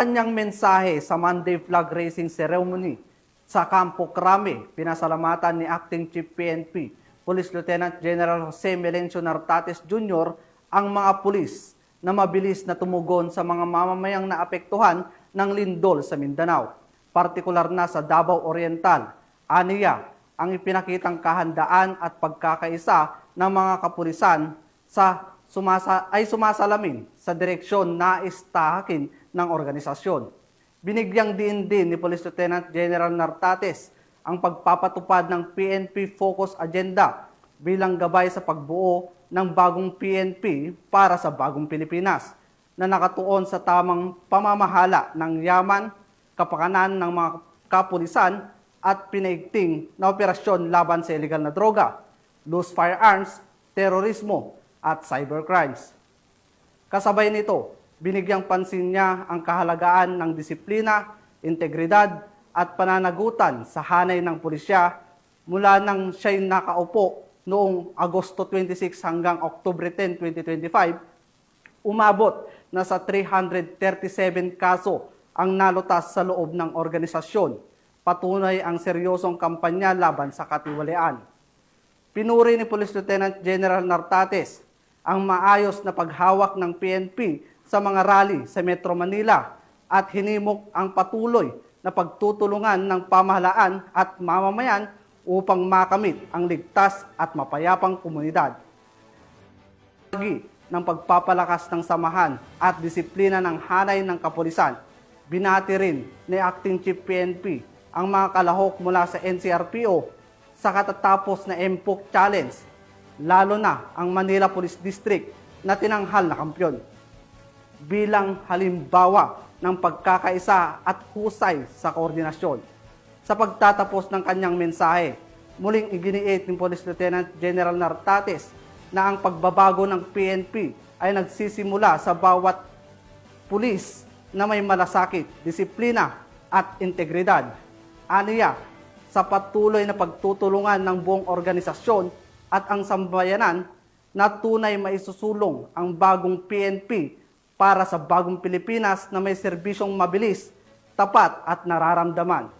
kanyang mensahe sa Monday Flag Raising Ceremony sa Campo Crame, pinasalamatan ni Acting Chief PNP, Police Lieutenant General Jose Melencio Nartates Jr. ang mga pulis na mabilis na tumugon sa mga mamamayang naapektuhan ng lindol sa Mindanao, partikular na sa Davao Oriental. Aniya ang ipinakitang kahandaan at pagkakaisa ng mga kapulisan ay sumasalamin sa direksyon na istahakin ng organisasyon. Binigyang diin din ni Police Lieutenant General Nartates ang pagpapatupad ng PNP Focus Agenda bilang gabay sa pagbuo ng bagong PNP para sa bagong Pilipinas na nakatuon sa tamang pamamahala ng yaman, kapakanan ng mga kapulisan at pinaigting na operasyon laban sa illegal na droga, loose firearms, terorismo at cybercrimes. Kasabay nito, binigyang pansin niya ang kahalagaan ng disiplina, integridad at pananagutan sa hanay ng pulisya mula nang siya'y nakaupo noong Agosto 26 hanggang Oktubre 10, 2025, umabot na sa 337 kaso ang nalutas sa loob ng organisasyon. Patunay ang seryosong kampanya laban sa katiwalian. Pinuri ni Police Lieutenant General Nartates ang maayos na paghawak ng PNP sa mga rally sa Metro Manila at hinimok ang patuloy na pagtutulungan ng pamahalaan at mamamayan upang makamit ang ligtas at mapayapang komunidad. Ng pagpapalakas ng samahan at disiplina ng hanay ng kapulisan, binati rin ni Acting Chief PNP ang mga kalahok mula sa NCRPO sa katatapos na MPOC Challenge, lalo na ang Manila Police District na tinanghal na kampyon. Bilang halimbawa ng pagkakaisa at husay sa koordinasyon. Sa pagtatapos ng kanyang mensahe, muling iginiit ni Police Lieutenant General Nartates na ang pagbabago ng PNP ay nagsisimula sa bawat pulis na may malasakit, disiplina at integridad. Aniya, sa patuloy na pagtutulungan ng buong organisasyon at ang sambayanan na tunay maisusulong ang bagong PNP para sa bagong Pilipinas na may serbisyong mabilis, tapat at nararamdaman.